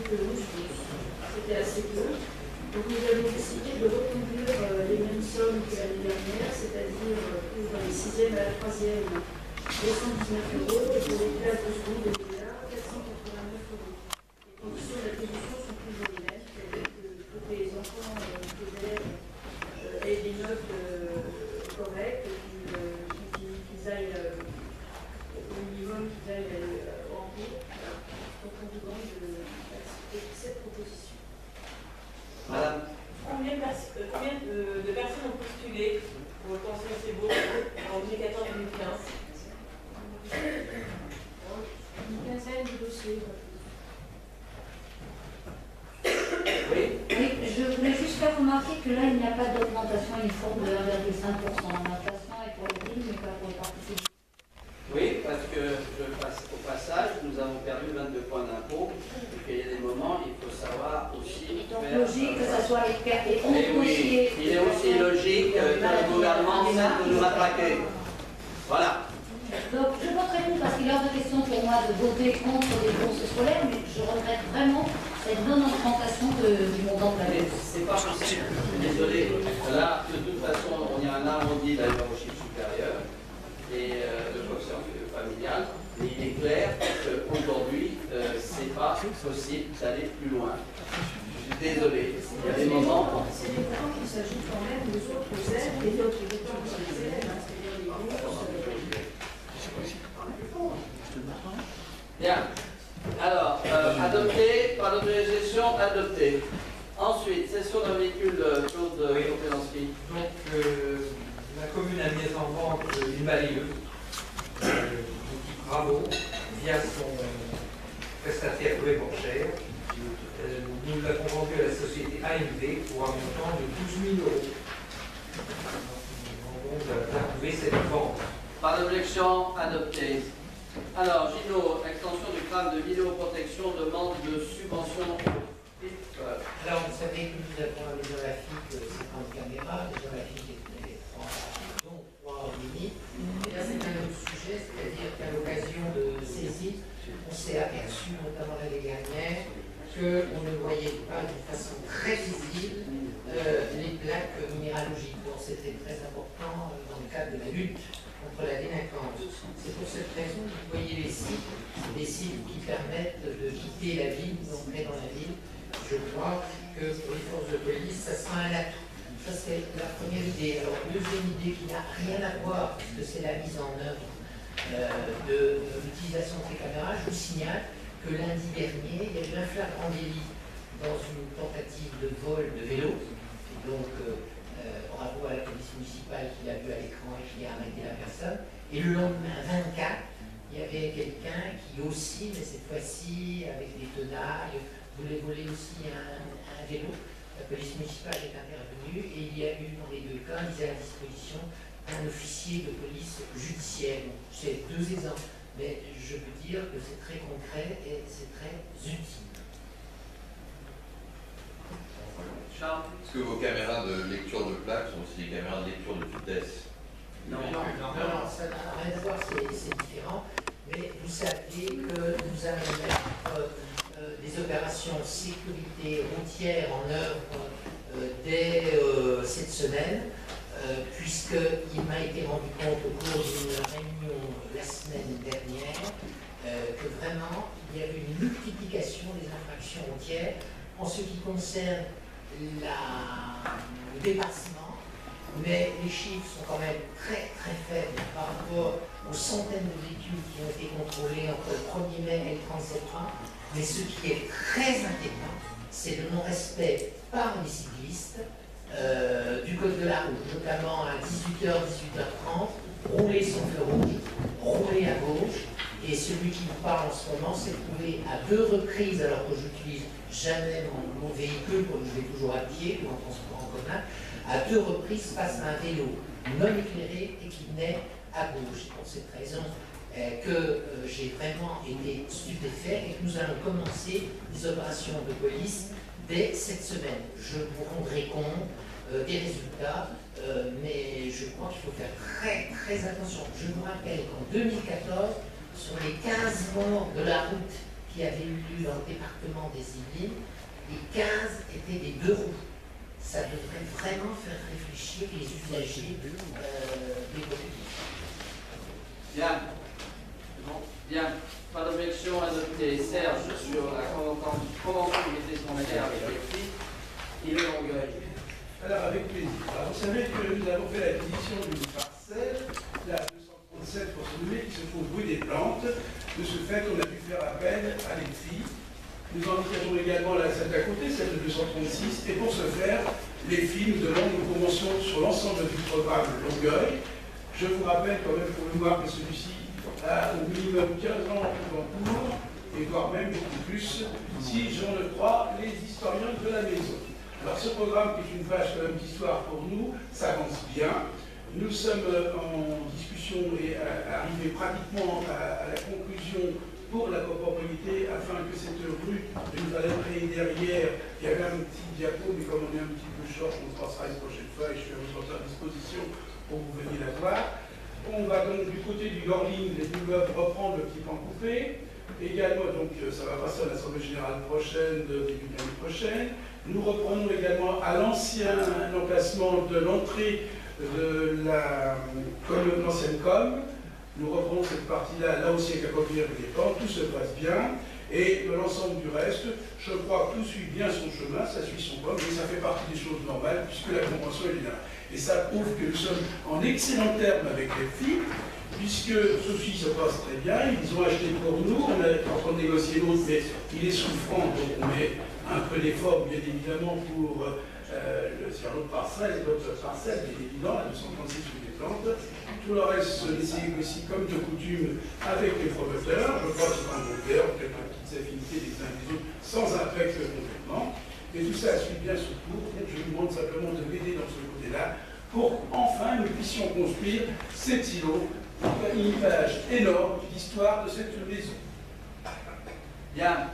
que 11 tous. C'était assez peu. Donc nous avons décidé de reconduire les mêmes sommes que l'année dernière, c'est-à-dire pour les 6e à la 3e, 219 € et pour les classes de seconde et de là, 489 €. Les conditions d'attribution sont toujours les mêmes, c'est-à-dire que pour que les enfants, les élèves aient des notes correctes, qu'ils aillent au minimum, qu'ils aillent en cours. Donc on vous demande d'accepter cette proposition. Madame. Combien de personnes ont postulé pour le conseil CEBO en 2014-2015? Une quinzaine de dossiers. Oui. Oui, je voulais juste faire remarquer que là, il n'y a pas d'augmentation uniforme de 1,5%. L'inflation est pour les villes, mais pas pour les particuliers. Oui, parce que au passage, nous avons perdu 22 points d'impôt, et qu'il y a des moments, il faut savoir aussi. Donc logique que ce soit les pertes et mais oui, il est aussi logique que le gouvernement essaie de nous rattraper. Voilà. Donc je voterai pour parce qu'il est hors de question pour moi de voter contre les bourses scolaires, mais je regrette vraiment cette non-augmentation du montant de la bourse. C'est pas possible. Désolé. Là, de toute façon, on y a un arrondi d'ailleurs au chiffre supérieur et de quotient familial, mais il est clair qu'aujourd'hui, c'est pas possible d'aller plus loin. Je suis désolé. Il y a des moments. C'est des montants qui s'ajoutent quand même aux autres aides et d'autres dépenses sur les élèves, c'est-à-dire les bourses. Bien. Alors, adopté, par l'autorisation, adopté. Ensuite, cession d'un véhicule, Claude Kopelensky. Donc, la commune a mis en vente une balayeuse, Bravo, via son prestataire Louis Borchère. Nous l'avons vendue à la société AMV pour un montant de 12 000 €. Nous avons approuvé cette vente. Par l'objection, adopté. Alors, Gino, extension du crâne de vidéoprotection, demande de subvention. Alors, vous savez que nous avons les Olafik 50 caméras, les Olafik étaient 3 limite. Et là, c'est un autre sujet, c'est-à-dire qu'à l'occasion de saisie, on s'est aperçu, notamment l'année dernière, qu'on ne voyait pas de façon très visible les plaques minéralogiques. Donc, c'était très important dans le cadre de la lutte contre la délinquance. C'est pour cette raison que vous voyez les sites, des sites qui permettent de quitter la ville, d'entrer dans la ville. Je crois que pour les forces de police, ça sera un atout. Ça, c'est la première idée. Alors, deuxième idée qui n'a rien à voir, puisque c'est la mise en œuvre de l'utilisation de ces caméras, je vous signale que lundi dernier, il y a eu un flagrant délit dans une tentative de vol de vélo. Et donc, bravo à la police municipale qui l'a vu à l'écran et qui a arrêté la personne. Et le lendemain, 24, il y avait quelqu'un qui aussi, mais cette fois-ci avec des tenailles, voulait voler aussi un vélo. La police municipale est intervenue et il y a eu dans les deux cas mis à la disposition un officier de police judiciaire. C'est 2 exemples, mais je peux dire que c'est très concret et c'est très utile. Charles. Est-ce que vos caméras de lecture de plaques sont aussi des caméras de lecture de vitesse? Non, ça n'a rien à voir, c'est différent. Mais vous savez que nous allons mettre des opérations sécurité routière en œuvre dès cette semaine, puisqu'il m'a été rendu compte au cours d'une réunion la semaine dernière que vraiment il y avait une multiplication des infractions routières en ce qui concerne le dépassement, mais les chiffres sont quand même très très faibles par rapport aux centaines de véhicules qui ont été contrôlés entre le 1er mai et le 30 septembre. Mais ce qui est très inquiétant, c'est le non-respect par les cyclistes du code de la route, notamment à 18h, 18h30, rouler sans feu rouge, rouler à gauche. Et celui qui vous parle en ce moment s'est trouvé à 2 reprises, alors que je n'utilise jamais mon véhicule, comme je vais toujours à pied ou en transport en commun, à 2 reprises face à un vélo non éclairé et qui venait à gauche. C'est pour cette raison que j'ai vraiment été stupéfait et que nous allons commencer des opérations de police dès cette semaine. Je vous rendrai compte des résultats, mais je crois qu'il faut faire très très attention. Je vous rappelle qu'en 2014, sur les 15 morts de la route qui avaient eu lieu dans le département des Yvelines, et 15 étaient des 2 roues. Ça devrait vraiment faire réfléchir les usagers des voies publiques. Bien. Bon, bien. Pas d'objection adoptée. Serge, sur la convention de maîtrise foncière avec les filles, et le Longueuil. Alors, avec plaisir. Alors, vous savez que nous avons fait l'acquisition d'une parcelle, la 237 pour se nommer, qui se trouve rue des Plantes. De ce fait, on a pu faire appel à l'EFI. Nous envisageons également la celle d'à côté, celle de 236, et pour ce faire, l'EFI nous demande une convention sur l'ensemble du programme Longueuil. Je vous rappelle quand même pour mémoire que celui-ci a au minimum 15 ans en cours, et voire même beaucoup plus, si j'en crois les historiens de la maison. Alors ce programme, qui est une page quand même d'histoire pour nous, s'avance bien. Nous sommes en discussion et arrivés pratiquement à la conclusion pour la copropriété, afin que cette rue de nous allons créer derrière. Il y avait un petit diapo, mais comme on est un petit peu short, on passera une prochaine fois et je suis à votre disposition pour que vous veniez la voir. On va donc du côté du Gorling, les immeubles, reprendre le petit pan coupé. Également, donc ça va passer à l'Assemblée générale prochaine, début de l'année prochaine. Nous reprenons également à l'ancien emplacement de l'entrée de l'ancienne com. Nous reprenons cette partie-là, là aussi avec la coquillère des portes, tout se passe bien. Et de l'ensemble du reste, je crois que tout suit bien son chemin, ça suit son com, mais ça fait partie des choses normales puisque la convention est là. Et ça prouve que nous sommes en excellent terme avec les filles, puisque ceci se passe très bien, ils ont acheté pour nous, on est en train de négocier l'autre, mais il est souffrant, donc on met un peu d'effort, bien évidemment, pour sur l'autre parcelle, bien évidemment, la 236 sur les Plantes. Tout le reste se laisser négocier comme de coutume avec les promoteurs. Je crois que c'est un bon cœur, quelques petites affinités les uns des autres, sans impact complètement. Et tout ça suit bien son cours. Donc je vous demande simplement de m'aider dans ce côté-là pour qu'enfin nous puissions construire cet îlot, une image énorme d'histoire de cette maison. Bien.